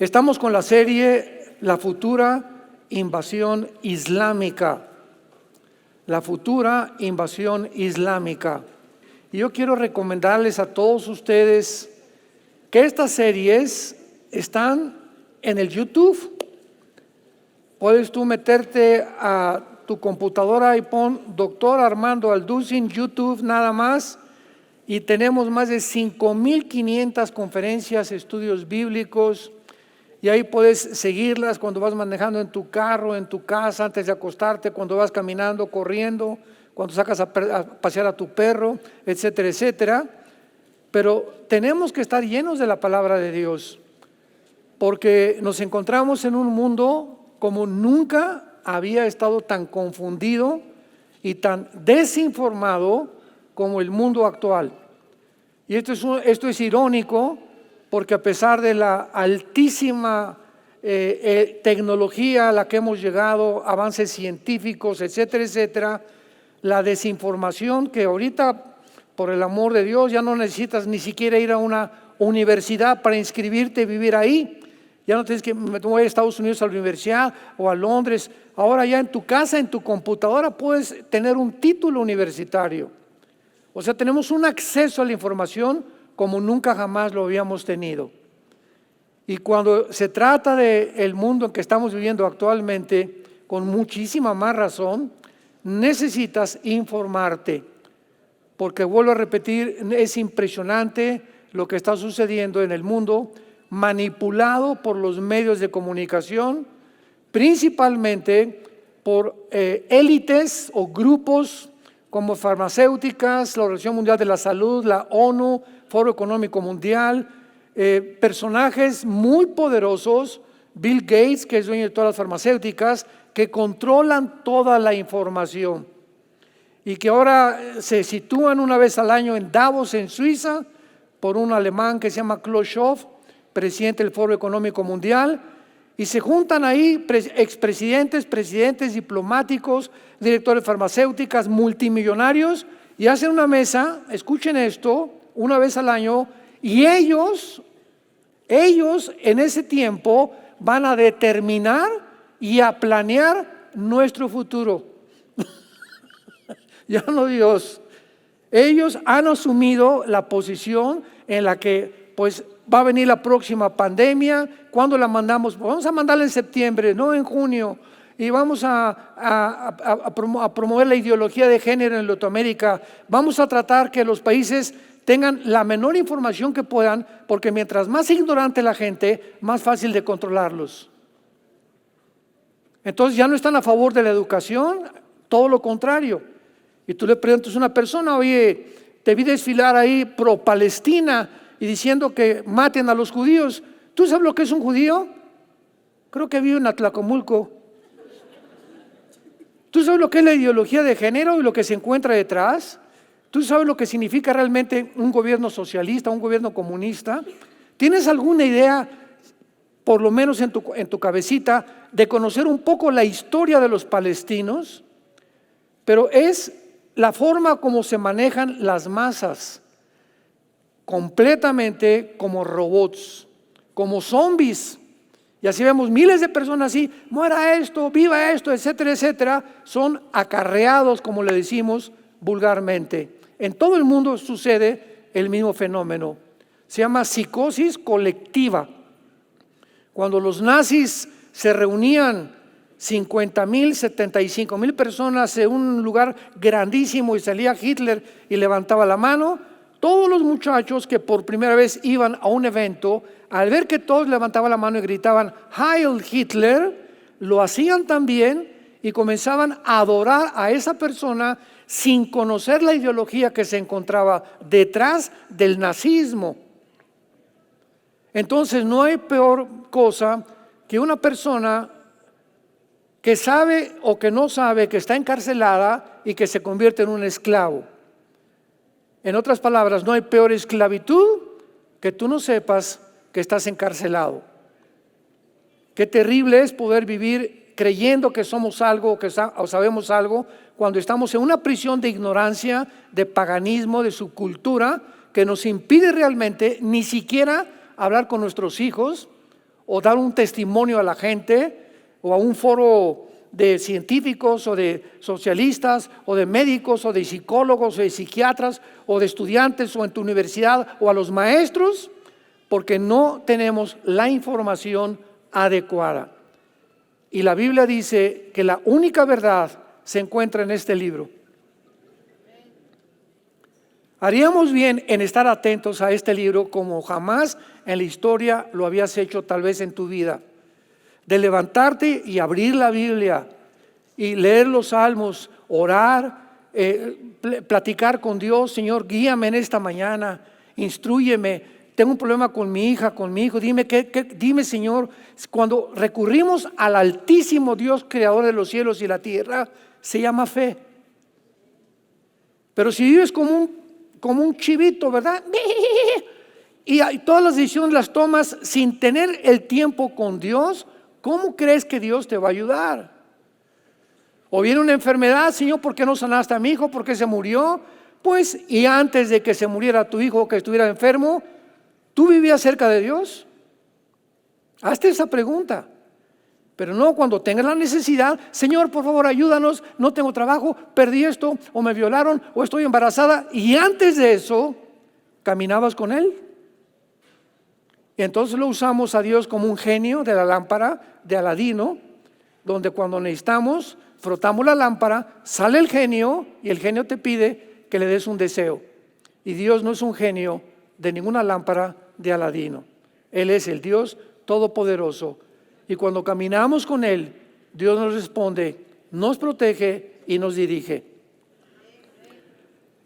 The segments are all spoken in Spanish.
Estamos con la serie La futura invasión islámica. La futura invasión islámica. Y yo quiero recomendarles a todos ustedes que estas series están en el YouTube. Puedes tú meterte a tu computadora y pon Doctor Armando Alducin, YouTube nada más, y tenemos más de 5,500 conferencias, estudios bíblicos, y ahí puedes seguirlas cuando vas manejando en tu carro, en tu casa, antes de acostarte, cuando vas caminando, corriendo, cuando sacas a pasear a tu perro, etcétera, etcétera. Pero tenemos que estar llenos de la palabra de Dios, porque nos encontramos en un mundo como nunca había estado tan confundido y tan desinformado como el mundo actual. Y esto es irónico, porque a pesar de la altísima tecnología a la que hemos llegado, avances científicos, etcétera, etcétera, la desinformación que ahorita, por el amor de Dios, ya no necesitas ni siquiera ir a una universidad para inscribirte y vivir ahí. Ya no tienes que me voy a Estados Unidos a la universidad o a Londres. Ahora ya en tu casa, en tu computadora, puedes tener un título universitario. O sea, tenemos un acceso a la información como nunca jamás lo habíamos tenido. Y cuando se trata del mundo en que estamos viviendo actualmente, con muchísima más razón, necesitas informarte. Porque vuelvo a repetir, es impresionante lo que está sucediendo en el mundo, manipulado por los medios de comunicación, principalmente por élites o grupos como farmacéuticas, la Organización Mundial de la Salud, la ONU, Foro Económico Mundial, personajes muy poderosos, Bill Gates, que es dueño de todas las farmacéuticas, que controlan toda la información y que ahora se sitúan una vez al año en Davos, en Suiza, por un alemán que se llama Klaus Schwab, presidente del Foro Económico Mundial, y se juntan ahí expresidentes, presidentes, diplomáticos, directores de farmacéuticas, multimillonarios, y hacen una mesa, escuchen esto, una vez al año, y ellos en ese tiempo van a determinar y a planear nuestro futuro. Ya no Dios. Ellos han asumido la posición en la que pues va a venir la próxima pandemia. ¿Cuándo la mandamos? Pues vamos a mandarla en septiembre, no en junio. Y vamos a promover la ideología de género en Latinoamérica. Vamos a tratar que los países tengan la menor información que puedan, porque mientras más ignorante la gente, más fácil de controlarlos. Entonces ya no están a favor de la educación, todo lo contrario. Y tú le preguntas a una persona, oye, te vi desfilar ahí pro Palestina y diciendo que maten a los judíos. ¿Tú sabes lo que es un judío? Creo que vive en Atlacomulco. ¿Tú sabes lo que es la ideología de género y lo que se encuentra detrás? ¿Tú sabes lo que significa realmente un gobierno socialista, un gobierno comunista? ¿Tienes alguna idea, por lo menos en tu cabecita, de conocer un poco la historia de los palestinos? Pero es la forma como se manejan las masas, completamente como robots, como zombies. Y así vemos miles de personas así, muera esto, viva esto, etcétera, etcétera. Son acarreados, como le decimos vulgarmente. En todo el mundo sucede el mismo fenómeno. Se llama psicosis colectiva. Cuando los nazis se reunían 50,000, 75,000 personas en un lugar grandísimo y salía Hitler y levantaba la mano, todos los muchachos que por primera vez iban a un evento, al ver que todos levantaban la mano y gritaban Heil Hitler, lo hacían también y comenzaban a adorar a esa persona sin conocer la ideología que se encontraba detrás del nazismo. Entonces no hay peor cosa que una persona que sabe o que no sabe que está encarcelada y que se convierte en un esclavo. En otras palabras, no hay peor esclavitud que tú no sepas que estás encarcelado. Qué terrible es poder vivir creyendo que somos algo o sabemos algo cuando estamos en una prisión de ignorancia, de paganismo, de subcultura que nos impide realmente ni siquiera hablar con nuestros hijos o dar un testimonio a la gente o a un foro de científicos o de socialistas o de médicos o de psicólogos o de psiquiatras o de estudiantes o en tu universidad o a los maestros, porque no tenemos la información adecuada. Y la Biblia dice que la única verdad se encuentra en este libro. Haríamos bien en estar atentos a este libro como jamás en la historia lo habías hecho tal vez en tu vida. De levantarte y abrir la Biblia y leer los salmos, orar, platicar con Dios. Señor, guíame en esta mañana, instrúyeme. Tengo un problema con mi hija, con mi hijo. Dime, Señor, cuando recurrimos al Altísimo Dios, creador de los cielos y la tierra, se llama fe. Pero si vives como un chivito, ¿verdad? Y todas las decisiones las tomas sin tener el tiempo con Dios, ¿cómo crees que Dios te va a ayudar? O viene una enfermedad, Señor, ¿por qué no sanaste a mi hijo? ¿Por qué se murió? Pues, y antes de que se muriera tu hijo o que estuviera enfermo, ¿tú vivías cerca de Dios? Hazte esa pregunta. Pero no cuando tengas la necesidad, Señor, por favor, ayúdanos, no tengo trabajo, perdí esto, o me violaron, o estoy embarazada. Y antes de eso, caminabas con Él. Y entonces lo usamos a Dios como un genio de la lámpara de Aladino, donde cuando necesitamos, frotamos la lámpara, sale el genio y el genio te pide que le des un deseo. Y Dios no es un genio de ninguna lámpara de Aladino. Él es el Dios todopoderoso. Y cuando caminamos con Él, Dios nos responde, nos protege y nos dirige.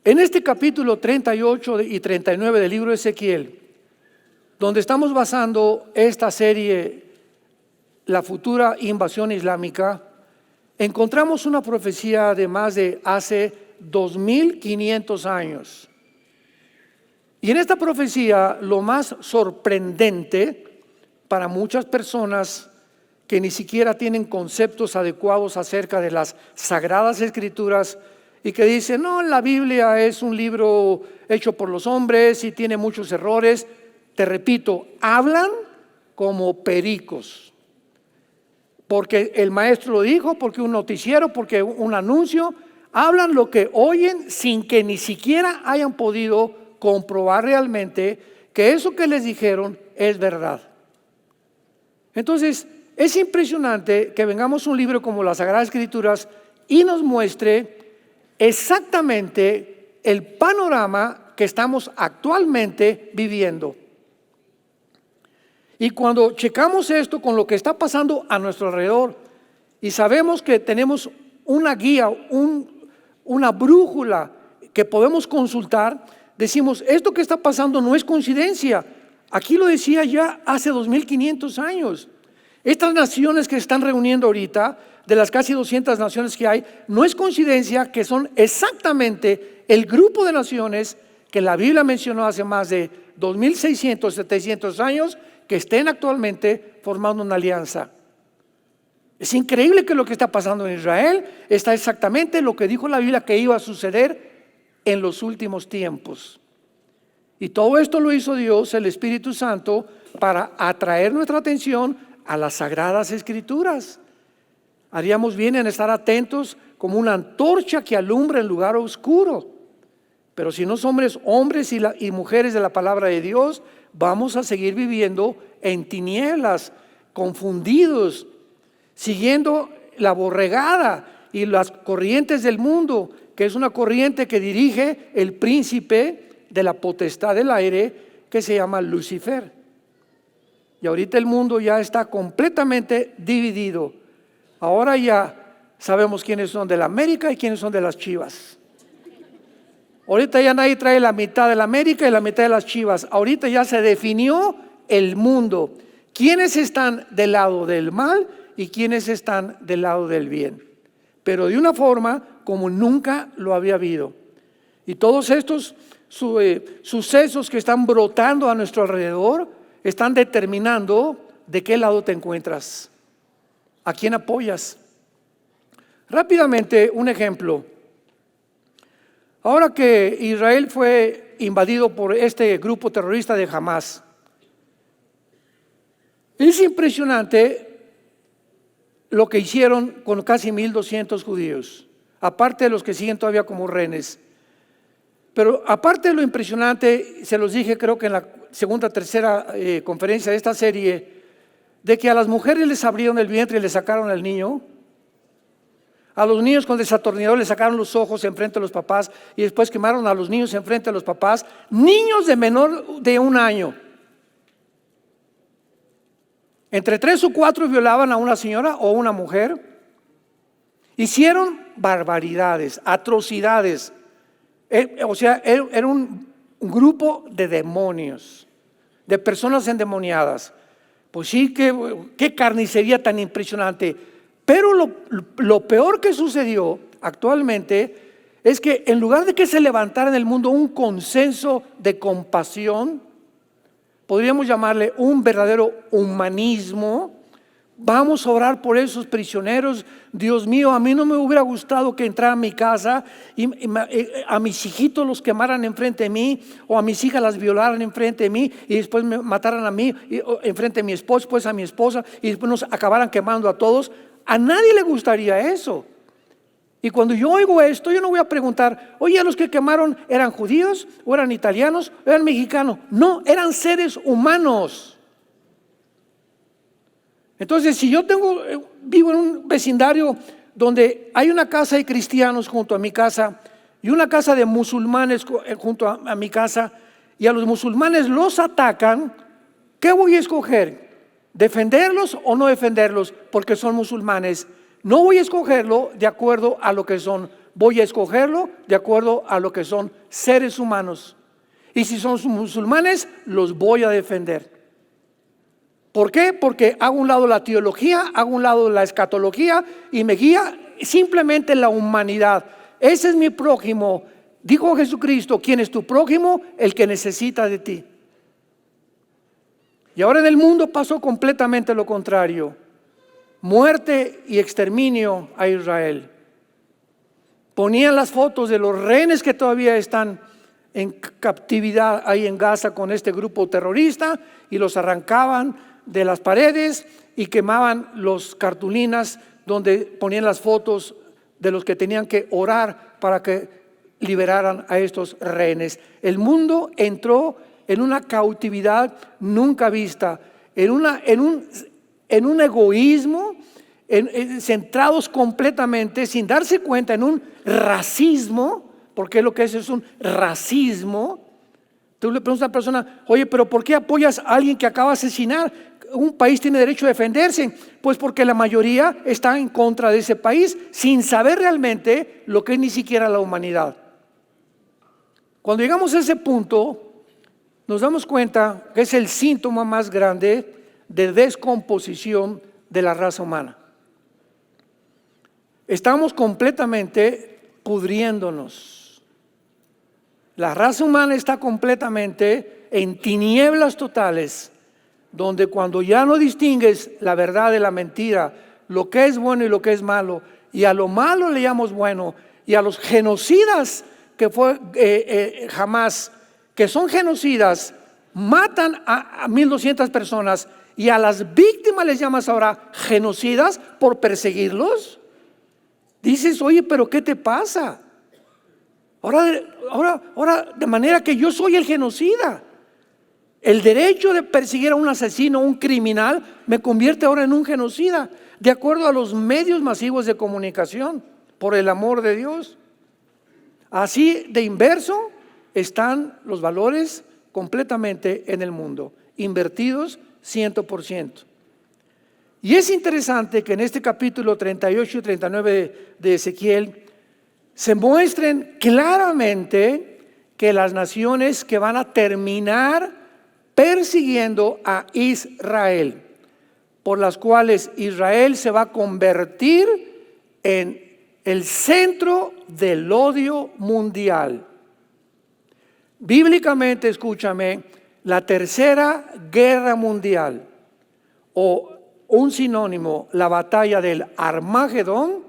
En este capítulo 38 y 39 del libro de Ezequiel, donde estamos basando esta serie, la futura invasión islámica, encontramos una profecía de más de hace 2500 años. Y en esta profecía, lo más sorprendente para muchas personas que ni siquiera tienen conceptos adecuados acerca de las Sagradas Escrituras y que dicen, no, la Biblia es un libro hecho por los hombres y tiene muchos errores. Te repito, hablan como pericos. Porque el maestro lo dijo, porque un noticiero, porque un anuncio, hablan lo que oyen sin que ni siquiera hayan podido comprobar realmente que eso que les dijeron es verdad. Entonces, es impresionante que vengamos a un libro como las Sagradas Escrituras y nos muestre exactamente el panorama que estamos actualmente viviendo. Y cuando checamos esto con lo que está pasando a nuestro alrededor y sabemos que tenemos una guía, una brújula que podemos consultar, decimos, esto que está pasando no es coincidencia. Aquí lo decía ya hace 2500 años. Estas naciones que se están reuniendo ahorita, de las casi 200 naciones que hay, no es coincidencia que son exactamente el grupo de naciones que la Biblia mencionó hace más de 2600, 700 años, que estén actualmente formando una alianza. Es increíble que lo que está pasando en Israel está exactamente lo que dijo la Biblia que iba a suceder en los últimos tiempos. Y todo esto lo hizo Dios, el Espíritu Santo, para atraer nuestra atención a las Sagradas Escrituras. Haríamos bien en estar atentos como una antorcha que alumbra en lugar oscuro. Pero si no somos hombres y mujeres de la palabra de Dios, vamos a seguir viviendo en tinieblas, confundidos, siguiendo la borregada y las corrientes del mundo, que es una corriente que dirige el príncipe de la potestad del aire, que se llama Lucifer. Y ahorita el mundo ya está completamente dividido. Ahora ya sabemos quiénes son de la América y quiénes son de las Chivas. Ahorita ya nadie trae la mitad de la América y la mitad de las Chivas. Ahorita ya se definió el mundo. ¿Quiénes están del lado del mal y quiénes están del lado del bien? Pero de una forma como nunca lo había habido. Y todos estos sucesos que están brotando a nuestro alrededor están determinando de qué lado te encuentras, a quién apoyas. Rápidamente, un ejemplo. Ahora que Israel fue invadido por este grupo terrorista de Hamás, Es impresionante lo que hicieron con casi 1,200 judíos, aparte de los que siguen todavía como rehenes. Pero aparte de lo impresionante, se los dije creo que en la segunda, tercera conferencia de esta serie, de que a las mujeres les abrieron el vientre y les sacaron al niño. A los niños con desatornillador les sacaron los ojos enfrente de los papás y después quemaron a los niños enfrente de los papás. Niños de menor de 1 año. Entre 3 o 4 violaban a una señora o una mujer. Hicieron barbaridades, atrocidades. O sea, era un grupo de demonios, de personas endemoniadas. Pues sí, qué carnicería tan impresionante. Pero lo peor que sucedió actualmente es que en lugar de que se levantara en el mundo un consenso de compasión, podríamos llamarle un verdadero humanismo. Vamos a orar por esos prisioneros. Dios mío, a mí no me hubiera gustado que entrara a mi casa y a mis hijitos los quemaran enfrente de mí, o a mis hijas las violaran enfrente de mí y después me mataran a mí enfrente de mi esposo, después a mi esposa y después nos acabaran quemando a todos. A nadie le gustaría eso. Y cuando yo oigo esto, yo no voy a preguntar, oye, ¿a los que quemaron eran judíos o eran italianos o eran mexicanos? No, eran seres humanos. Entonces, si yo vivo en un vecindario donde hay una casa de cristianos junto a mi casa y una casa de musulmanes junto a mi casa, y a los musulmanes los atacan, ¿qué voy a escoger? ¿Defenderlos o no defenderlos? Porque son musulmanes. No voy a escogerlo de acuerdo a lo que son, voy a escogerlo de acuerdo a lo que son seres humanos. Y si son musulmanes, los voy a defender. ¿Por qué? Porque hago un lado la teología, hago un lado la escatología y me guía simplemente la humanidad. Ese es mi prójimo. Dijo Jesucristo, ¿quién es tu prójimo? El que necesita de ti. Y ahora en el mundo pasó completamente lo contrario. Muerte y exterminio a Israel. Ponían las fotos de los rehenes que todavía están en captividad ahí en Gaza con este grupo terrorista y los arrancaban de las paredes y quemaban los cartulinas donde ponían las fotos de los que tenían que orar para que liberaran a estos rehenes. El mundo entró en una cautividad nunca vista, en un egoísmo, centrados completamente, sin darse cuenta, en un racismo, porque lo que es un racismo. Tú le preguntas a una persona, oye, pero ¿por qué apoyas a alguien que acaba de asesinar? Un país tiene derecho a defenderse. Pues porque la mayoría está en contra de ese país, sin saber realmente lo que es ni siquiera la humanidad. Cuando llegamos a ese punto, nos damos cuenta que es el síntoma más grande de descomposición de la raza humana. Estamos completamente pudriéndonos. La raza humana está completamente en tinieblas totales, donde cuando ya no distingues la verdad de la mentira, lo que es bueno y lo que es malo, y a lo malo le llamamos bueno, y a los genocidas que fue Hamás, que son genocidas, matan a 1,200 personas, y a las víctimas les llamas ahora genocidas por perseguirlos. Dices, oye, pero ¿qué te pasa? Ahora, de manera que yo soy el genocida. El derecho de perseguir a un asesino, un criminal, me convierte ahora en un genocida, de acuerdo a los medios masivos de comunicación, por el amor de Dios. Así de inverso están los valores completamente en el mundo, invertidos 100%. Y es interesante que en este capítulo 38 y 39 de Ezequiel se muestren claramente que las naciones que van a terminar persiguiendo a Israel, por las cuales Israel se va a convertir en el centro del odio mundial. Bíblicamente, escúchame, la tercera guerra mundial, o un sinónimo, la batalla del Armagedón,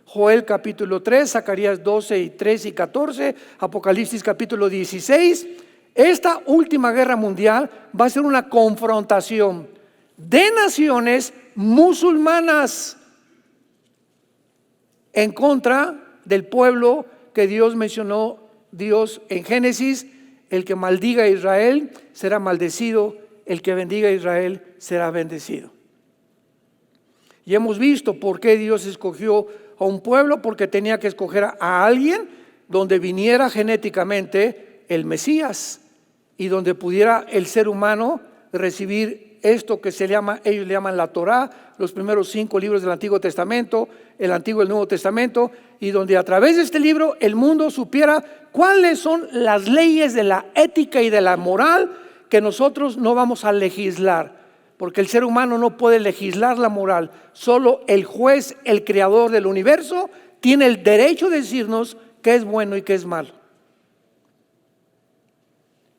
Joel capítulo 3, Zacarías 12, 13 y 14, Apocalipsis capítulo 16. Esta última guerra mundial va a ser una confrontación. de naciones musulmanas en contra del pueblo que Dios mencionó. Dios en Génesis: el que maldiga a Israel será maldecido, el que bendiga a Israel será bendecido. Y hemos visto por qué Dios escogió a un pueblo, porque tenía que escoger a alguien donde viniera genéticamente el Mesías y donde pudiera el ser humano recibir esto que ellos le llaman la Torá, los primeros 5 libros del Antiguo Testamento, el Antiguo y el Nuevo Testamento, y donde a través de este libro el mundo supiera cuáles son las leyes de la ética y de la moral que nosotros no vamos a legislar, porque el ser humano no puede legislar la moral. Solo el juez, el creador del universo, tiene el derecho de decirnos qué es bueno y qué es malo.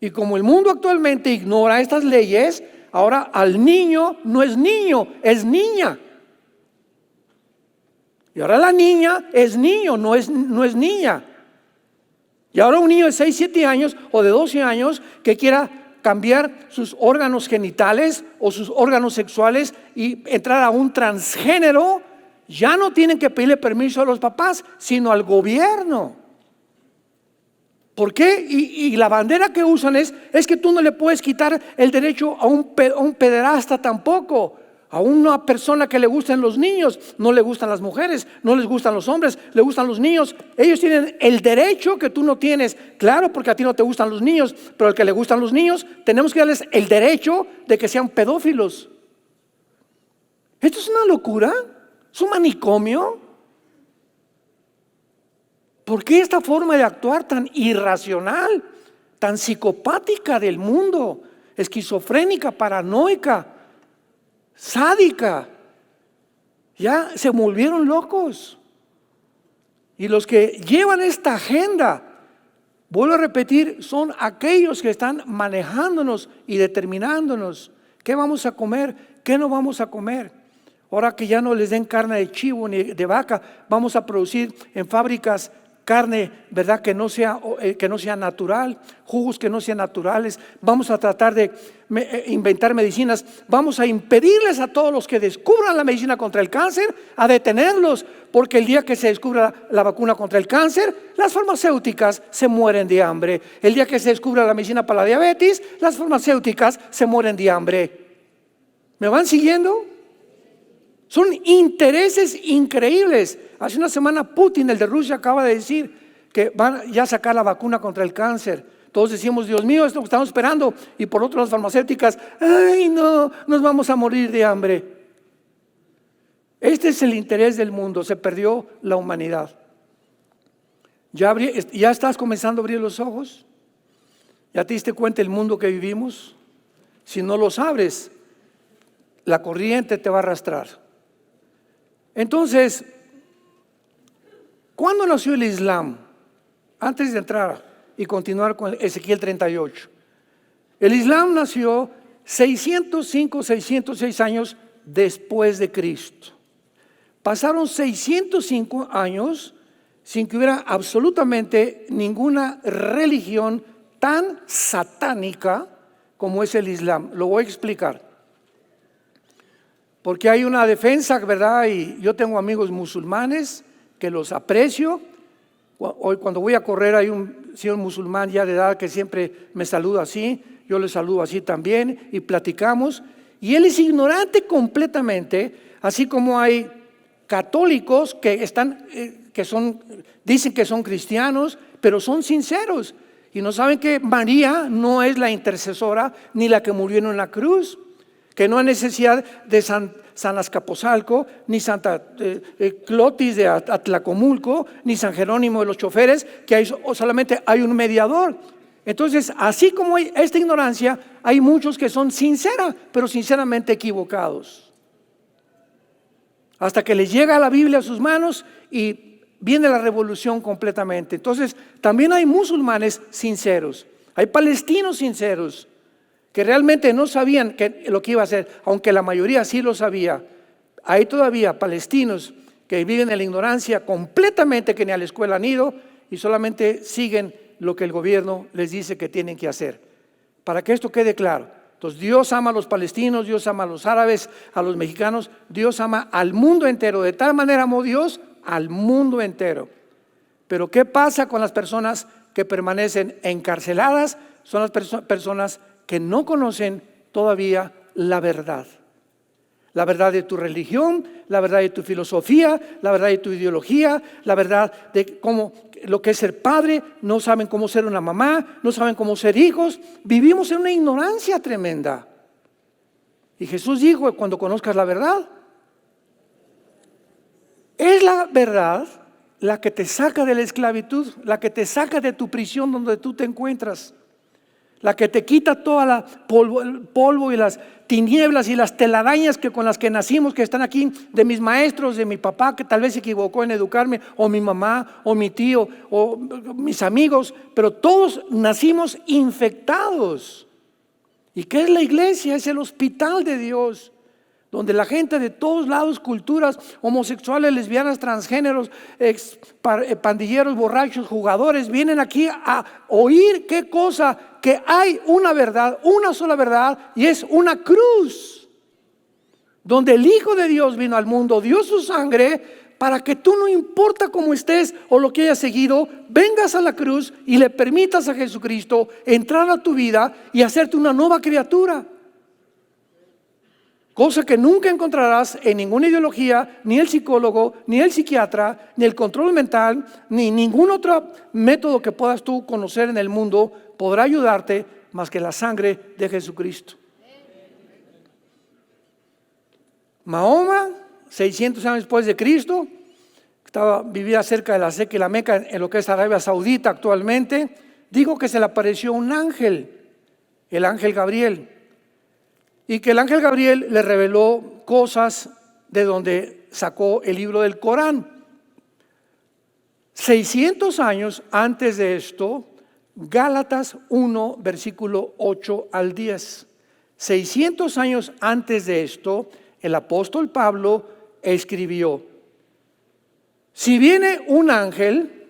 Y como el mundo actualmente ignora estas leyes, ahora al niño no es niño, es niña. Y ahora la niña es niño, no es niña. Y ahora un niño de 6, 7 años o de 12 años que quiera cambiar sus órganos genitales o sus órganos sexuales y entrar a un transgénero, ya no tienen que pedirle permiso a los papás, sino al gobierno. ¿Por qué? Y la bandera que usan es que tú no le puedes quitar el derecho a un pederasta tampoco. A una persona que le gustan los niños, no le gustan las mujeres, no les gustan los hombres, le gustan los niños. Ellos tienen el derecho que tú no tienes. Claro, porque a ti no te gustan los niños, pero al que le gustan los niños, tenemos que darles el derecho de que sean pedófilos. Esto es una locura, es un manicomio. ¿Por qué esta forma de actuar tan irracional, tan psicopática del mundo, esquizofrénica, paranoica, sádica? Ya se volvieron locos. Y los que llevan esta agenda, vuelvo a repetir, son aquellos que están manejándonos y determinándonos qué vamos a comer, qué no vamos a comer. Ahora que ya no les den carne de chivo ni de vaca, vamos a producir en fábricas carne, ¿verdad?, que no sea natural, jugos que no sean naturales. Vamos a tratar de inventar medicinas. Vamos a impedirles a todos los que descubran la medicina contra el cáncer, a detenerlos, porque el día que se descubra la vacuna contra el cáncer, las farmacéuticas se mueren de hambre. El día que se descubra la medicina para la diabetes, las farmacéuticas se mueren de hambre. ¿Me van siguiendo? Son intereses increíbles. Hace una semana Putin, el de Rusia, acaba de decir que van ya a sacar la vacuna contra el cáncer. Todos decimos: Dios mío, esto que estamos esperando. Y por otro, las farmacéuticas: ay, no, nos vamos a morir de hambre. Este es el interés del mundo. Se perdió la humanidad. ¿Ya estás comenzando a abrir los ojos? ¿Ya te diste cuenta del mundo que vivimos? Si no los abres, la corriente te va a arrastrar. Entonces, ¿cuándo nació el Islam? Antes de entrar y continuar con Ezequiel 38. El Islam nació 605, 606 años después de Cristo. Pasaron 605 años sin que hubiera absolutamente ninguna religión tan satánica como es el Islam. Lo voy a explicar. Porque hay una defensa, ¿verdad? Y yo tengo amigos musulmanes que los aprecio. Hoy cuando voy a correr hay un señor musulmán ya de edad que siempre me saluda así. Yo le saludo así también y platicamos. Y él es ignorante completamente, así como hay católicos que dicen que son cristianos, pero son sinceros. Y no saben que María no es la intercesora ni la que murió en una cruz. Que no hay necesidad de San Azcapotzalco, ni Santa Clotis de Atlacomulco, ni San Jerónimo de los choferes, que solamente hay un mediador. Entonces, así como hay esta ignorancia, hay muchos que son sinceros, pero sinceramente equivocados. Hasta que les llega la Biblia a sus manos y viene la revolución completamente. Entonces, también hay musulmanes sinceros, hay palestinos sinceros, que realmente no sabían lo que iba a hacer, aunque la mayoría sí lo sabía. Hay todavía palestinos que viven en la ignorancia completamente, que ni a la escuela han ido y solamente siguen lo que el gobierno les dice que tienen que hacer. Para que esto quede claro. Entonces Dios ama a los palestinos, Dios ama a los árabes, a los mexicanos, Dios ama al mundo entero. De tal manera amó Dios al mundo entero. Pero ¿qué pasa con las personas que permanecen encarceladas? Son las personas que no conocen todavía la verdad. La verdad de tu religión, la verdad de tu filosofía, la verdad de tu ideología, la verdad de cómo lo que es ser padre, no saben cómo ser una mamá, no saben cómo ser hijos. Vivimos en una ignorancia tremenda. Y Jesús dijo, cuando conozcas la verdad, es la verdad la que te saca de la esclavitud, la que te saca de tu prisión donde tú te encuentras, la que te quita toda el polvo y las tinieblas y las telarañas con las que nacimos, que están aquí, de mis maestros, de mi papá que tal vez se equivocó en educarme, o mi mamá, o mi tío, o mis amigos, pero todos nacimos infectados. ¿Y qué es la iglesia? Es el hospital de Dios, donde la gente de todos lados, culturas, homosexuales, lesbianas, transgéneros, pandilleros, borrachos, jugadores, vienen aquí a oír qué cosa, que hay una verdad, una sola verdad, y es una cruz, donde el Hijo de Dios vino al mundo, dio su sangre, para que tú, no importa cómo estés o lo que hayas seguido, vengas a la cruz y le permitas a Jesucristo entrar a tu vida y hacerte una nueva criatura. Cosa que nunca encontrarás en ninguna ideología, ni el psicólogo, ni el psiquiatra, ni el control mental, ni ningún otro método que puedas tú conocer en el mundo podrá ayudarte más que la sangre de Jesucristo. Mahoma, 600 años después de Cristo, vivía cerca de la Meca y la Meca, en lo que es Arabia Saudita actualmente, dijo que se le apareció un ángel, el ángel Gabriel. Y que el ángel Gabriel le reveló cosas de donde sacó el libro del Corán. 600 años antes de esto, Gálatas 1, versículo 8 al 10. 600 años antes de esto, el apóstol Pablo escribió: si viene un ángel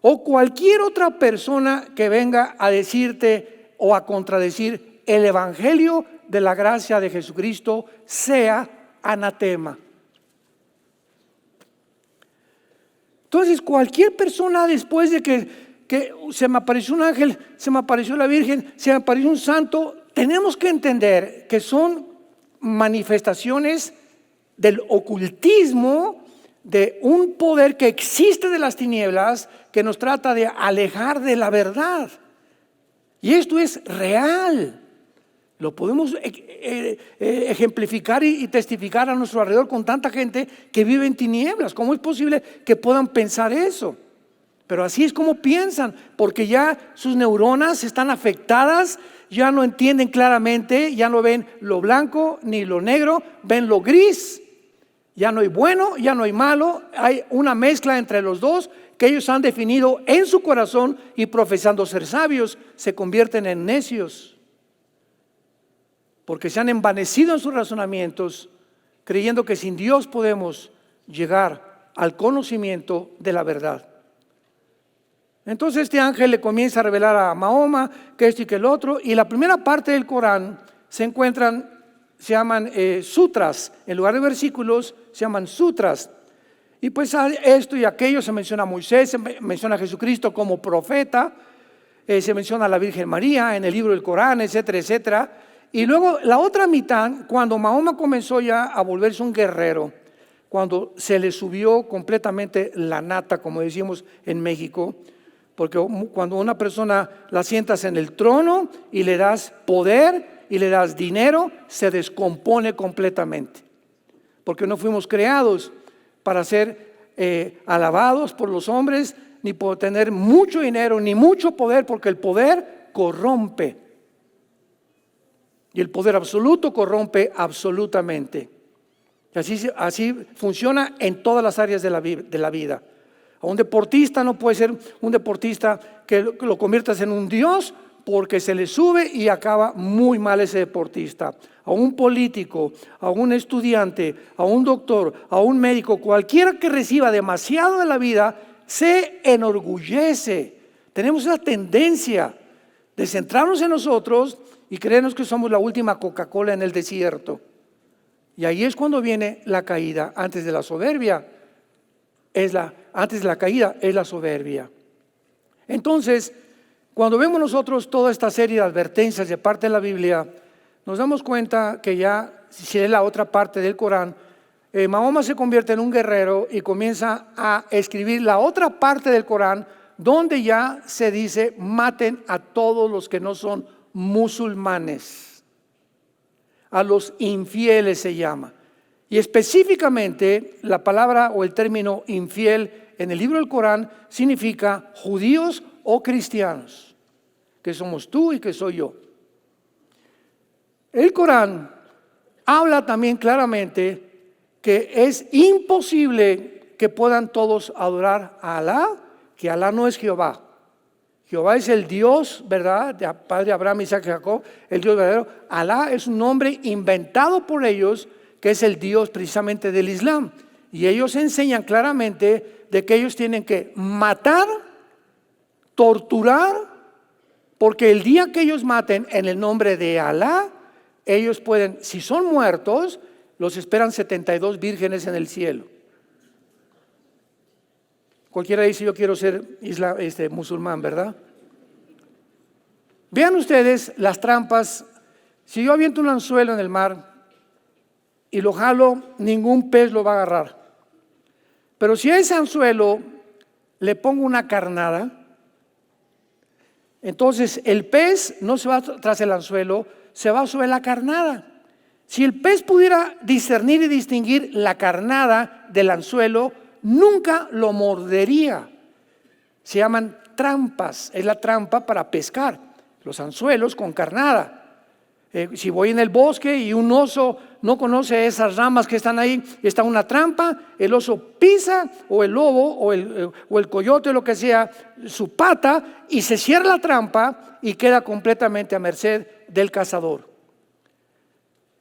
o cualquier otra persona que venga a decirte o a contradecir el evangelio de la gracia de Jesucristo, sea anatema. Entonces, cualquier persona, después de que se me apareció un ángel, se me apareció la Virgen, se me apareció un santo, tenemos que entender que son manifestaciones del ocultismo, de un poder que existe de las tinieblas, que nos trata de alejar de la verdad. Y esto es real. Lo podemos ejemplificar y testificar a nuestro alrededor con tanta gente que vive en tinieblas. ¿Cómo es posible que puedan pensar eso? Pero así es como piensan, porque ya sus neuronas están afectadas, ya no entienden claramente, ya no ven lo blanco ni lo negro, ven lo gris. Ya no hay bueno, ya no hay malo, hay una mezcla entre los dos que ellos han definido en su corazón, y profesando ser sabios, se convierten en necios. Porque se han envanecido en sus razonamientos, creyendo que sin Dios podemos llegar al conocimiento de la verdad. Entonces este ángel le comienza a revelar a Mahoma que esto y que el otro, y la primera parte del Corán se llaman sutras, en lugar de versículos se llaman sutras. Y pues esto y aquello, se menciona a Moisés, se menciona a Jesucristo como profeta, se menciona a la Virgen María en el libro del Corán, etcétera, etcétera. Y luego la otra mitad, cuando Mahoma comenzó ya a volverse un guerrero, cuando se le subió completamente la nata, como decimos en México, porque cuando una persona la sientas en el trono y le das poder y le das dinero, se descompone completamente. Porque no fuimos creados para ser alabados por los hombres, ni por tener mucho dinero, ni mucho poder, porque el poder corrompe. Y el poder absoluto corrompe absolutamente. Así funciona en todas las áreas de la vida. A un deportista no puede ser un deportista que lo conviertas en un dios, porque se le sube y acaba muy mal ese deportista. A un político, a un estudiante, a un doctor, a un médico, cualquiera que reciba demasiado de la vida, se enorgullece. Tenemos esa tendencia de centrarnos en nosotros y creemos que somos la última Coca-Cola en el desierto. Y ahí es cuando viene la caída. Antes de la soberbia antes de la caída es la soberbia. Entonces, cuando vemos nosotros toda esta serie de advertencias de parte de la Biblia, nos damos cuenta que ya, si es la otra parte del Corán, Mahoma se convierte en un guerrero y comienza a escribir la otra parte del Corán, donde ya se dice: maten a todos los que no son musulmanes, a los infieles se llama. Y específicamente la palabra o el término infiel en el libro del Corán significa judíos o cristianos, que somos tú y que soy yo. El Corán habla también claramente que es imposible que puedan todos adorar a Alá, que Alá no es Jehová. Jehová es el Dios, ¿verdad?, de padre Abraham, Isaac y Jacob, el Dios verdadero. Alá es un nombre inventado por ellos, que es el Dios precisamente del Islam. Y ellos enseñan claramente de que ellos tienen que matar, torturar, porque el día que ellos maten en el nombre de Alá, ellos pueden, si son muertos, los esperan 72 vírgenes en el cielo. Cualquiera dice: yo quiero ser musulmán, ¿verdad? Vean ustedes las trampas. Si yo aviento un anzuelo en el mar y lo jalo, ningún pez lo va a agarrar. Pero si a ese anzuelo le pongo una carnada, entonces el pez no se va tras el anzuelo, se va sobre la carnada. Si el pez pudiera discernir y distinguir la carnada del anzuelo, nunca lo mordería. Se llaman trampas, es la trampa para pescar, los anzuelos con carnada. Si voy en el bosque y un oso no conoce esas ramas que están ahí, está una trampa, el oso pisa, o el lobo o el coyote o lo que sea, su pata, y se cierra la trampa y queda completamente a merced del cazador.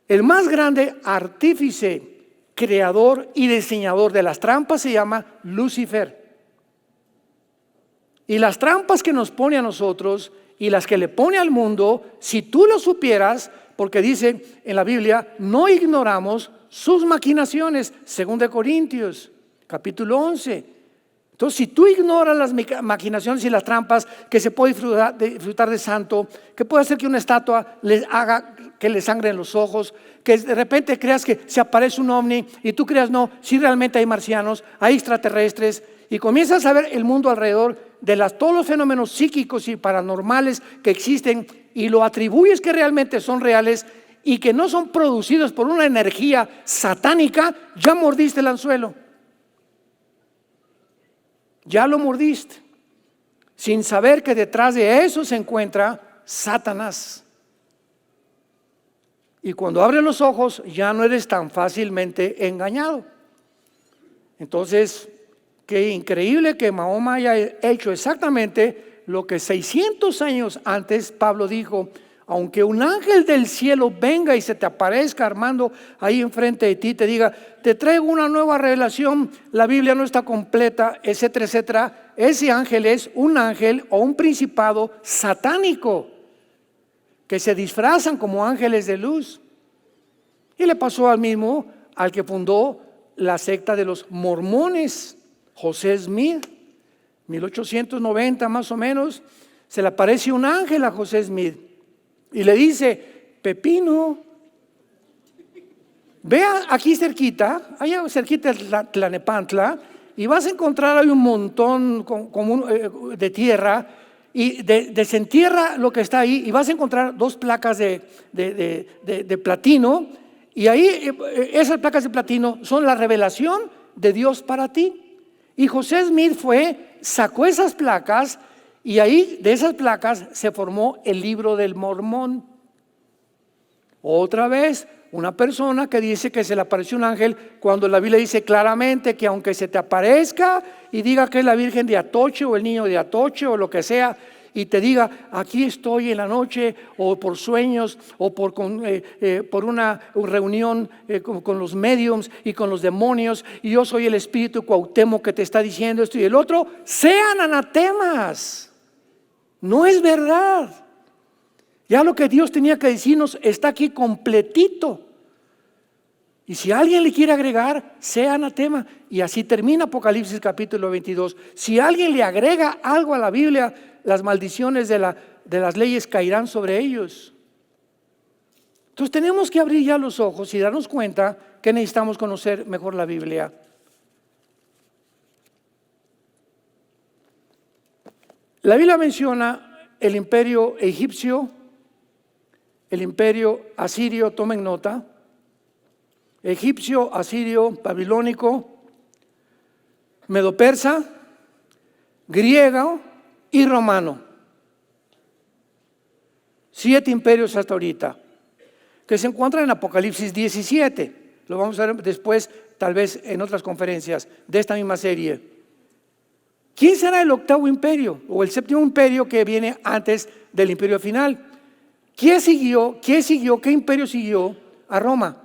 El más grande artífice, creador y diseñador de las trampas se llama Lucifer. Y las trampas que nos pone a nosotros y las que le pone al mundo, si tú lo supieras, porque dice en la Biblia: no ignoramos sus maquinaciones, 2 Corintios capítulo 11. Entonces, si tú ignoras las maquinaciones y las trampas, que se puede disfrutar de santo, que puede hacer que una estatua les haga que le sangren los ojos, que de repente creas que se aparece un ovni y tú creas no, si realmente hay marcianos, hay extraterrestres, y comienzas a ver el mundo alrededor de todos los fenómenos psíquicos y paranormales que existen, y lo atribuyes que realmente son reales y que no son producidos por una energía satánica, ya mordiste el anzuelo. Ya lo mordiste, sin saber que detrás de eso se encuentra Satanás. Y cuando abres los ojos, ya no eres tan fácilmente engañado. Entonces, qué increíble que Mahoma haya hecho exactamente lo que 600 años antes Pablo dijo: aunque un ángel del cielo venga y se te aparezca, Armando, ahí enfrente de ti, te diga: te traigo una nueva revelación, la Biblia no está completa, etcétera, etcétera. Ese ángel es un ángel o un principado satánico, que se disfrazan como ángeles de luz. Y le pasó al mismo al que fundó la secta de los mormones, José Smith, 1890 más o menos. Se le aparece un ángel a José Smith y le dice: Pepino, vea aquí cerquita, allá cerquita de Tlalnepantla, y vas a encontrar ahí un montón de tierra, y desentierra lo que está ahí, y vas a encontrar 2 placas de platino, y ahí esas placas de platino son la revelación de Dios para ti. Y José Smith sacó esas placas, y ahí de esas placas se formó el libro del Mormón. Otra vez, una persona que dice que se le apareció un ángel, cuando la Biblia dice claramente que aunque se te aparezca y diga que es la Virgen de Atoche o el niño de Atoche o lo que sea, y te diga: aquí estoy en la noche, o por sueños, o por una reunión con los mediums y con los demonios, y yo soy el espíritu Cuauhtémoc que te está diciendo esto y el otro, sean anatemas. No es verdad. Ya lo que Dios tenía que decirnos está aquí completito. Y si alguien le quiere agregar, sea anatema. Y así termina Apocalipsis capítulo 22. Si alguien le agrega algo a la Biblia, las maldiciones de las leyes caerán sobre ellos. Entonces tenemos que abrir ya los ojos y darnos cuenta que necesitamos conocer mejor la Biblia. La Biblia menciona el imperio egipcio, el imperio asirio, tomen nota, egipcio, asirio, babilónico, medo-persa, griego y romano. 7 imperios hasta ahorita, que se encuentran en Apocalipsis 17. Lo vamos a ver después, tal vez en otras conferencias de esta misma serie. ¿Quién será el 8º imperio o el 7º imperio que viene antes del imperio final? ¿Qué siguió? ¿Qué imperio siguió a Roma?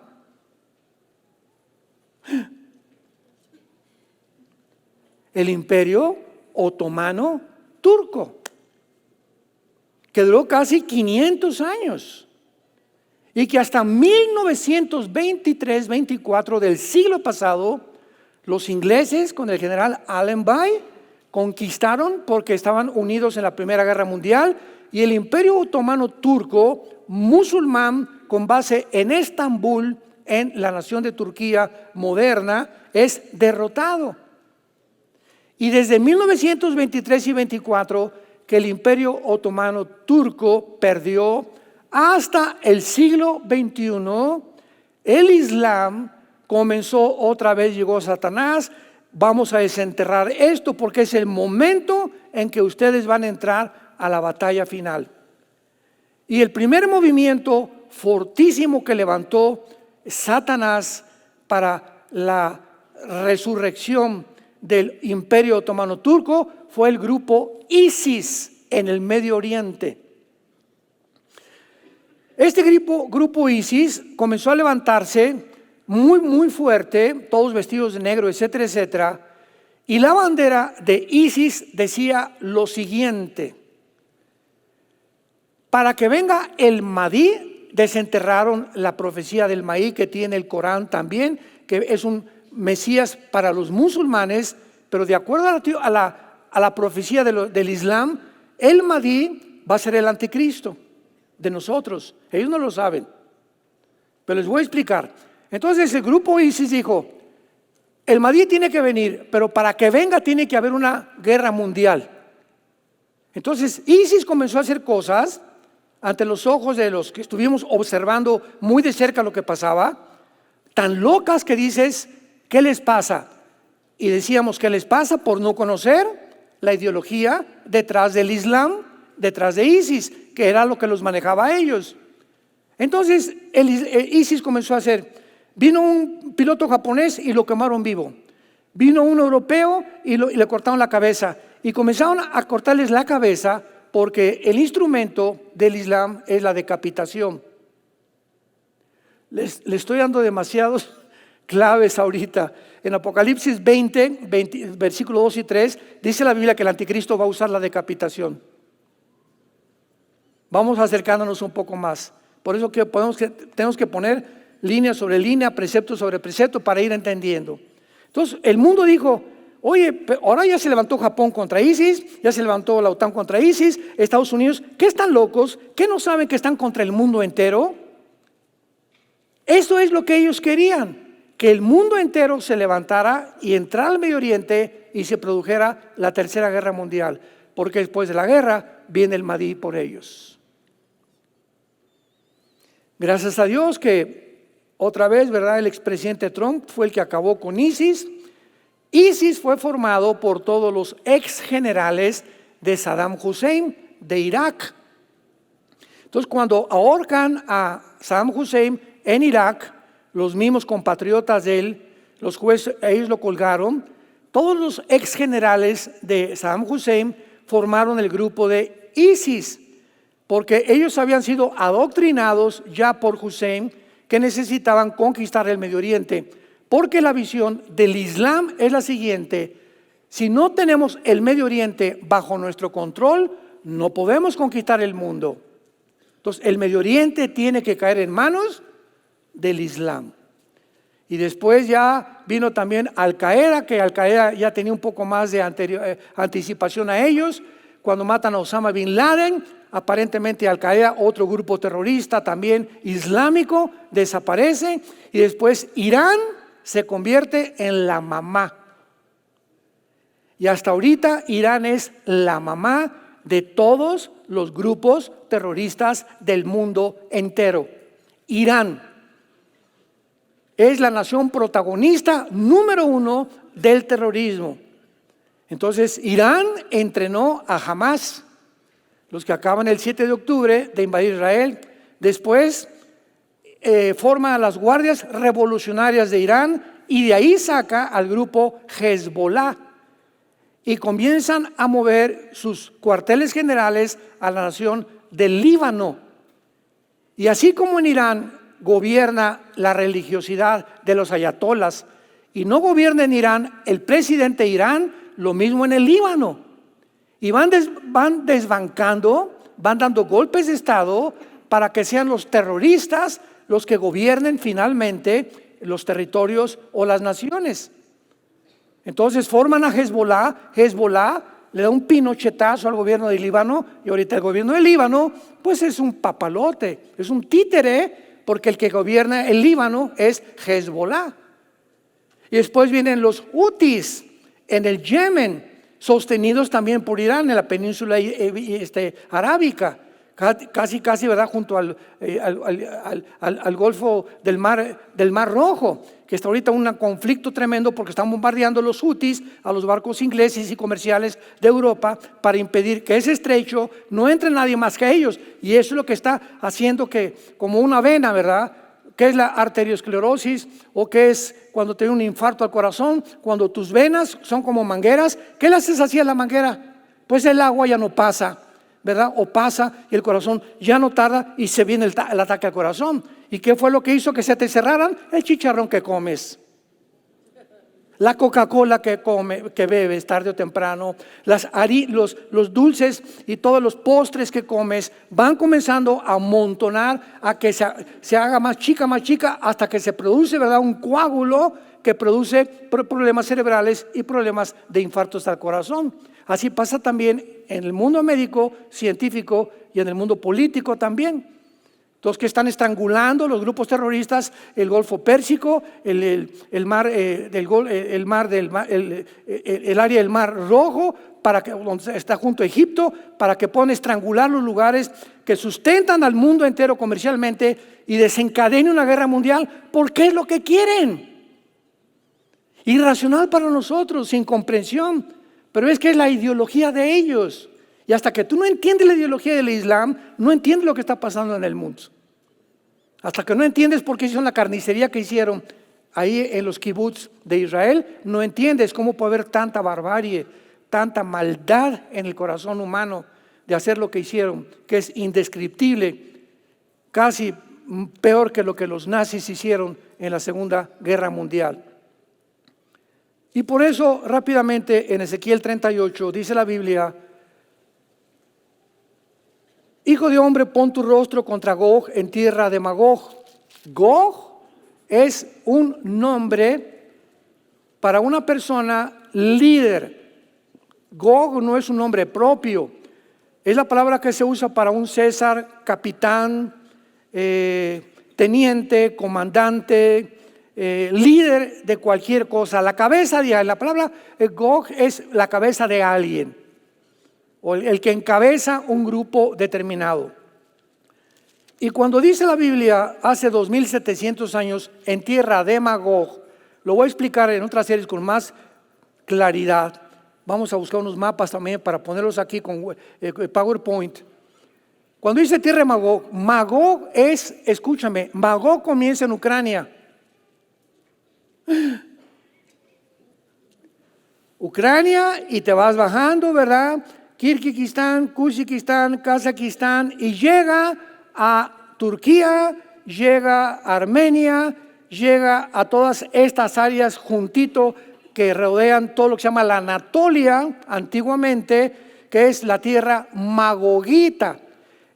El imperio otomano turco, que duró casi 500 años y que hasta 1923-24 del siglo pasado los ingleses con el general Allenby conquistaron porque estaban unidos en la Primera Guerra Mundial, y el imperio otomano turco musulmán con base en Estambul, en la nación de Turquía moderna, es derrotado. Y desde 1923 y 24 que el imperio otomano turco perdió, hasta el siglo XXI, el Islam comenzó otra vez, llegó Satanás. Vamos a desenterrar esto porque es el momento en que ustedes van a entrar a la batalla final. Y el primer movimiento fortísimo que levantó Satanás para la resurrección del imperio otomano turco fue el grupo ISIS en el Medio Oriente. Este grupo ISIS comenzó a levantarse muy fuerte, todos vestidos de negro, etcétera, etcétera. Y la bandera de ISIS decía lo siguiente: para que venga el Mahdi. Desenterraron la profecía del Mahdi que tiene el Corán también, que es un Mesías para los musulmanes, pero de acuerdo a la profecía del Islam, el Mahdi va a ser el anticristo de nosotros. Ellos no lo saben, pero les voy a explicar. Entonces el grupo ISIS dijo: el Mahdi tiene que venir, pero para que venga tiene que haber una guerra mundial. Entonces ISIS comenzó a hacer cosas ante los ojos de los que estuvimos observando muy de cerca lo que pasaba, tan locas que dices, ¿qué les pasa? Y decíamos, ¿qué les pasa? Por no conocer la ideología detrás del Islam, detrás de ISIS, que era lo que los manejaba a ellos. Entonces el ISIS comenzó a hacer, vino un piloto japonés y lo quemaron vivo, vino un europeo y le cortaron la cabeza, y comenzaron a cortarles la cabeza porque el instrumento del Islam es la decapitación. Les estoy dando demasiados claves ahorita. En Apocalipsis 20, versículos 2 y 3, dice la Biblia que el anticristo va a usar la decapitación. Vamos acercándonos un poco más. Por eso que tenemos que poner línea sobre línea, precepto sobre precepto para ir entendiendo. Entonces el mundo dijo: oye, ahora ya se levantó Japón contra ISIS, ya se levantó la OTAN contra ISIS, Estados Unidos, ¿qué están locos? ¿Qué no saben que están contra el mundo entero? Eso es lo que ellos querían, que el mundo entero se levantara y entrara al Medio Oriente y se produjera la Tercera Guerra Mundial, porque después de la guerra viene el Mahdi por ellos. Gracias a Dios que otra vez, ¿verdad?, el expresidente Trump fue el que acabó con ISIS. ISIS fue formado por todos los ex generales de Saddam Hussein de Irak. Entonces, cuando ahorcan a Saddam Hussein en Irak, los mismos compatriotas de él, los jueces, ellos lo colgaron. Todos los ex generales de Saddam Hussein formaron el grupo de ISIS, porque ellos habían sido adoctrinados ya por Hussein que necesitaban conquistar el Medio Oriente. Porque la visión del Islam es la siguiente: si no tenemos el Medio Oriente bajo nuestro control, no podemos conquistar el mundo. Entonces, el Medio Oriente tiene que caer en manos del Islam. Y después ya vino también Al-Qaeda, que Al-Qaeda ya tenía un poco más de anticipación a ellos. Cuando matan a Osama Bin Laden, aparentemente Al-Qaeda, otro grupo terrorista también islámico, desaparece. Y después Irán se convierte en la mamá. Y hasta ahorita Irán es la mamá de todos los grupos terroristas del mundo entero. Irán es la nación protagonista número 1 del terrorismo. Entonces, Irán entrenó a Hamas, los que acaban el 7 de octubre de invadir Israel. Después forma a las guardias revolucionarias de Irán y de ahí saca al grupo Hezbollah. Y comienzan a mover sus cuarteles generales a la nación del Líbano. Y así como en Irán gobierna la religiosidad de los ayatolas y no gobierna en Irán el presidente de Irán, lo mismo en el Líbano. Y van desbancando, van dando golpes de Estado para que sean los terroristas los que gobiernen finalmente los territorios o las naciones. Entonces forman a Hezbollah. Hezbollah le da un pinochetazo al gobierno del Líbano y ahorita el gobierno del Líbano pues es un papalote, es un títere, porque el que gobierna el Líbano es Hezbollah. Y después vienen los Hutis en el Yemen, sostenidos también por Irán en la península arábica, casi, ¿verdad? Junto al Golfo del Mar Rojo, que está ahorita un conflicto tremendo porque están bombardeando los Hutis a los barcos ingleses y comerciales de Europa para impedir que ese estrecho no entre nadie más que ellos. Y eso es lo que está haciendo que, como una vena, ¿verdad? ¿Qué es la arteriosclerosis? ¿O qué es cuando te da un infarto al corazón? Cuando tus venas son como mangueras. ¿Qué le haces así a la manguera? Pues el agua ya no pasa, ¿verdad? O pasa y el corazón ya no tarda y se viene el ataque al corazón. ¿Y qué fue lo que hizo que se te cerraran? El chicharrón que comes, la Coca-Cola que bebes tarde o temprano, los dulces y todos los postres que comes van comenzando a amontonar, a que se haga más chica, hasta que se produce, ¿verdad? Un coágulo que produce problemas cerebrales y problemas de infartos al corazón. Así pasa también en el mundo médico, científico y en el mundo político también. Los que están estrangulando los grupos terroristas, el Golfo Pérsico, el área del Mar Rojo, donde está junto a Egipto, para que puedan estrangular los lugares que sustentan al mundo entero comercialmente y desencadenen una guerra mundial, porque es lo que quieren. Irracional para nosotros, sin comprensión, pero es que es la ideología de ellos. Y hasta que tú no entiendes la ideología del Islam, no entiendes lo que está pasando en el mundo. Hasta que no entiendes por qué hicieron la carnicería que hicieron ahí en los kibbutz de Israel, no entiendes cómo puede haber tanta barbarie, tanta maldad en el corazón humano de hacer lo que hicieron, que es indescriptible, casi peor que lo que los nazis hicieron en la Segunda Guerra Mundial. Y por eso rápidamente en Ezequiel 38 dice la Biblia: Hijo de hombre, pon tu rostro contra Gog en tierra de Magog. Gog es un nombre para una persona líder. Gog no es un nombre propio. Es la palabra que se usa para un César, capitán, teniente, comandante, líder de cualquier cosa. La cabeza de alguien. La palabra Gog es la cabeza de alguien, o el que encabeza un grupo determinado. Y cuando dice la Biblia hace 2700 años en tierra de Magog, lo voy a explicar en otras series con más claridad. Vamos a buscar unos mapas también para ponerlos aquí con PowerPoint. Cuando dice tierra de Magog, Magog es, escúchame, Magog comienza en Ucrania. Ucrania, y te vas bajando, ¿verdad? Kirguistán, Kuzikistán, Kazajistán, y llega a Turquía, llega a Armenia, llega a todas estas áreas juntito que rodean todo lo que se llama la Anatolia antiguamente, que es la tierra magogita.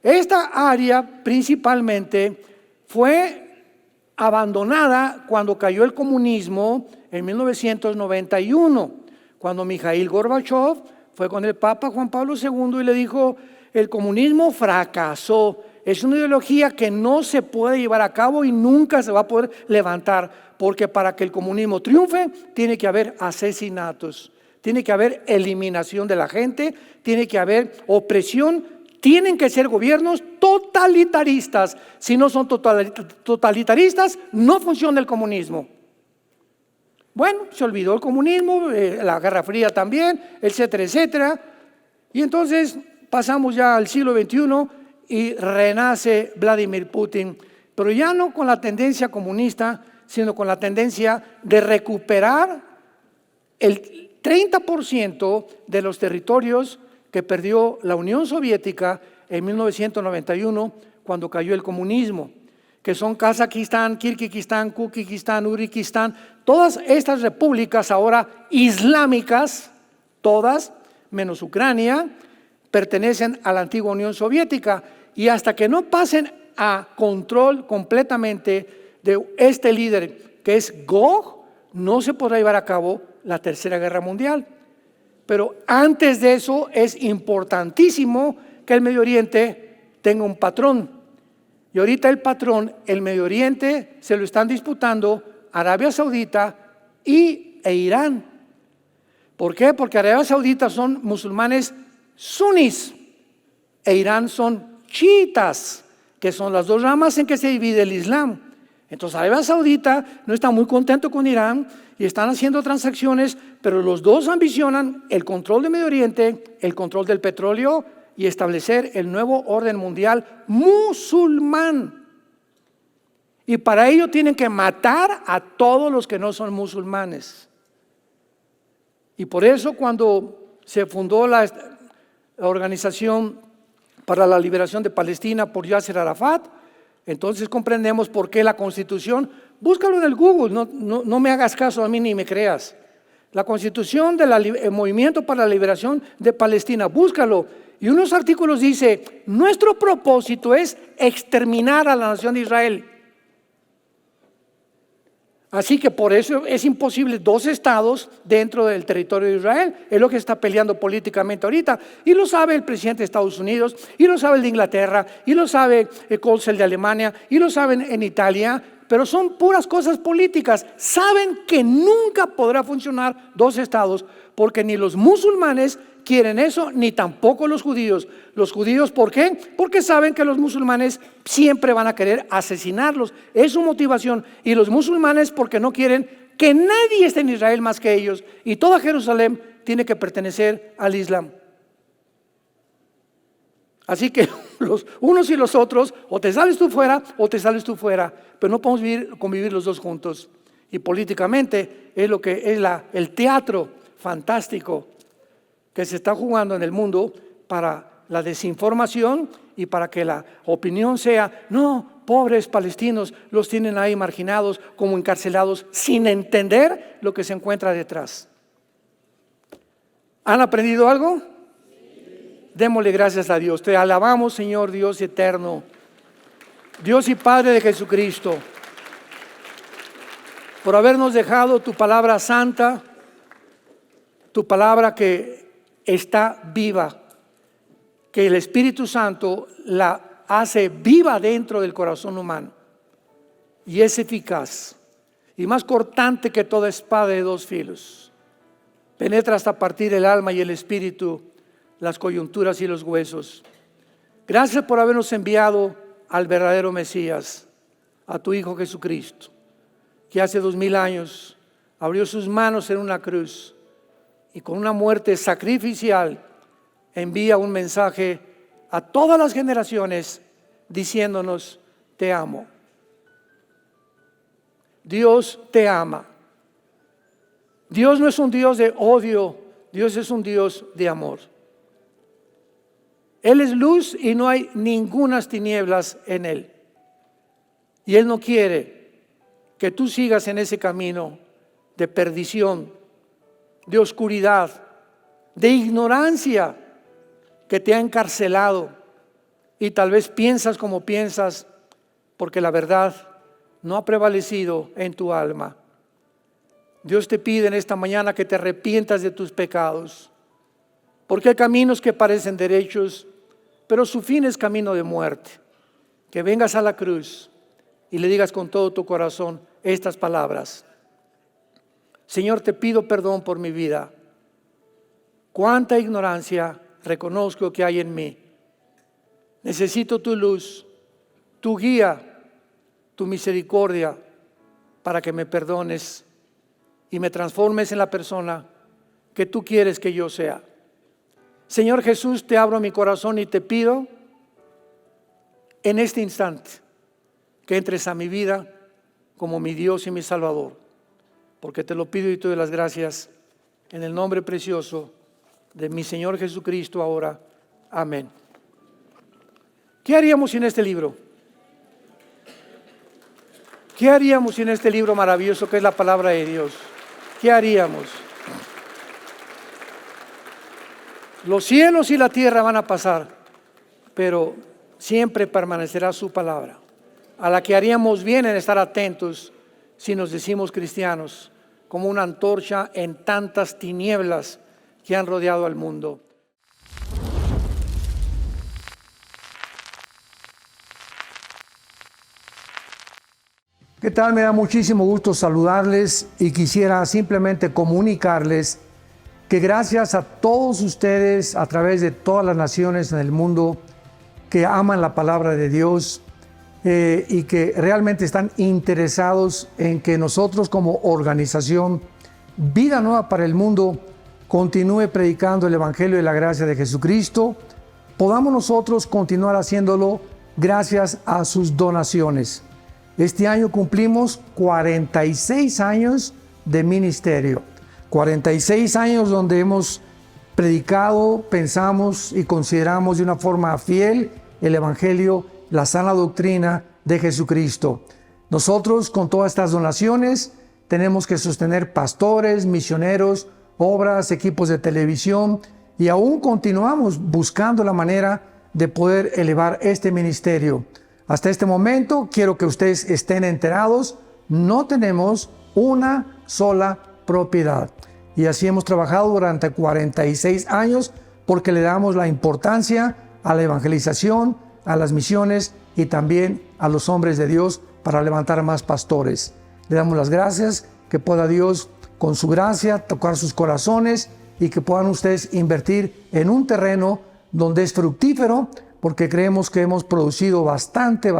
Esta área principalmente fue abandonada cuando cayó el comunismo en 1991, cuando Mikhail Gorbachev fue con el Papa Juan Pablo II y le dijo: el comunismo fracasó, es una ideología que no se puede llevar a cabo y nunca se va a poder levantar, porque para que el comunismo triunfe tiene que haber asesinatos, tiene que haber eliminación de la gente, tiene que haber opresión, tienen que ser gobiernos totalitaristas. Si no son totalitaristas, no funciona el comunismo. Bueno, se olvidó el comunismo, la Guerra Fría también, etcétera, etcétera. Y entonces pasamos ya al siglo XXI y renace Vladimir Putin, pero ya no con la tendencia comunista, sino con la tendencia de recuperar el 30% de los territorios que perdió la Unión Soviética en 1991 cuando cayó el comunismo, que son Kazajistán, Kirguistán, Kuzbekistán, Uzbekistán, todas estas repúblicas ahora islámicas, todas, menos Ucrania, pertenecen a la antigua Unión Soviética, y hasta que no pasen a control completamente de este líder que es Gog, no se podrá llevar a cabo la Tercera Guerra Mundial. Pero antes de eso es importantísimo que el Medio Oriente tenga un patrón. Y ahorita el patrón, el Medio Oriente, se lo están disputando Arabia Saudita e Irán. ¿Por qué? Porque Arabia Saudita son musulmanes sunís e Irán son chiitas, que son las dos ramas en que se divide el Islam. Entonces Arabia Saudita no está muy contento con Irán y están haciendo transacciones, pero los dos ambicionan el control del Medio Oriente, el control del petróleo y establecer el nuevo orden mundial musulmán. Y para ello tienen que matar a todos los que no son musulmanes. Y por eso cuando se fundó la Organización para la Liberación de Palestina por Yasser Arafat, entonces comprendemos por qué la Constitución, búscalo en el Google, no me hagas caso a mí ni me creas. La Constitución del Movimiento para la Liberación de Palestina, búscalo. Y unos artículos dice: nuestro propósito es exterminar a la nación de Israel. Así que por eso es imposible dos estados dentro del territorio de Israel. Es lo que está peleando políticamente ahorita. Y lo sabe el presidente de Estados Unidos, y lo sabe el de Inglaterra, y lo sabe el Kohl de Alemania, y lo saben en Italia. Pero son puras cosas políticas. Saben que nunca podrá funcionar dos estados, porque ni los musulmanes quieren eso, ni tampoco los judíos. Los judíos, ¿por qué? Porque saben que los musulmanes siempre van a querer asesinarlos. Es su motivación. Y los musulmanes porque no quieren que nadie esté en Israel más que ellos. Y toda Jerusalén tiene que pertenecer al Islam. Así que los unos y los otros, o te sales tú fuera o te sales tú fuera, pero no podemos convivir los dos juntos. Y políticamente es lo que es el teatro fantástico que se está jugando en el mundo para la desinformación y para que la opinión sea: no, pobres palestinos, los tienen ahí marginados, como encarcelados, sin entender lo que se encuentra detrás. ¿Han aprendido algo? Démosle gracias a Dios. Te alabamos, Señor Dios eterno, Dios y Padre de Jesucristo, por habernos dejado tu palabra santa, tu palabra que está viva, que el Espíritu Santo la hace viva dentro del corazón humano y es eficaz y más cortante que toda espada de dos filos. Penetra hasta partir el alma y el espíritu, las coyunturas y los huesos. Gracias por habernos enviado al verdadero Mesías, a tu Hijo Jesucristo, que hace 2000 años abrió sus manos en una cruz y con una muerte sacrificial envía un mensaje a todas las generaciones diciéndonos: te amo. Dios te ama. Dios no es un Dios de odio, Dios es un Dios de amor. Él es luz y no hay ningunas tinieblas en Él. Y Él no quiere que tú sigas en ese camino de perdición, de oscuridad, de ignorancia que te ha encarcelado y tal vez piensas como piensas porque la verdad no ha prevalecido en tu alma. Dios te pide en esta mañana que te arrepientas de tus pecados, porque hay caminos que parecen derechos, pero su fin es camino de muerte. Que vengas a la cruz y le digas con todo tu corazón estas palabras: Señor, te pido perdón por mi vida. Cuánta ignorancia reconozco que hay en mí. Necesito tu luz, tu guía, tu misericordia para que me perdones y me transformes en la persona que tú quieres que yo sea. Señor Jesús, te abro mi corazón y te pido en este instante que entres a mi vida como mi Dios y mi Salvador, porque te lo pido y te doy las gracias en el nombre precioso de mi Señor Jesucristo ahora. Amén. ¿Qué haríamos sin este libro? ¿Qué haríamos sin este libro maravilloso que es la palabra de Dios? ¿Qué haríamos? Los cielos y la tierra van a pasar, pero siempre permanecerá su palabra, a la que haríamos bien en estar atentos si nos decimos cristianos, como una antorcha en tantas tinieblas que han rodeado al mundo. ¿Qué tal? Me da muchísimo gusto saludarles y quisiera simplemente comunicarles que gracias a todos ustedes a través de todas las naciones en el mundo que aman la palabra de Dios y que realmente están interesados en que nosotros como organización Vida Nueva para el Mundo continúe predicando el Evangelio de la gracia de Jesucristo, podamos nosotros continuar haciéndolo gracias a sus donaciones. Este año cumplimos 46 años de ministerio, 46 años donde hemos predicado, pensamos y consideramos de una forma fiel el Evangelio, la sana doctrina de Jesucristo. Nosotros con todas estas donaciones tenemos que sostener pastores, misioneros, obras, equipos de televisión y aún continuamos buscando la manera de poder elevar este ministerio. Hasta este momento, quiero que ustedes estén enterados, no tenemos una sola propiedad. Y así hemos trabajado durante 46 años porque le damos la importancia a la evangelización, a las misiones y también a los hombres de Dios para levantar más pastores. Le damos las gracias, que pueda Dios con su gracia tocar sus corazones y que puedan ustedes invertir en un terreno donde es fructífero, porque creemos que hemos producido bastante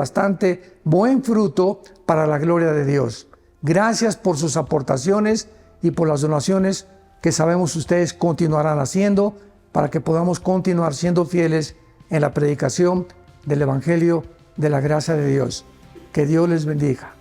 buen fruto para la gloria de Dios. Gracias por sus aportaciones y por las donaciones que sabemos ustedes continuarán haciendo para que podamos continuar siendo fieles en la predicación del Evangelio de la gracia de Dios. Que Dios les bendiga.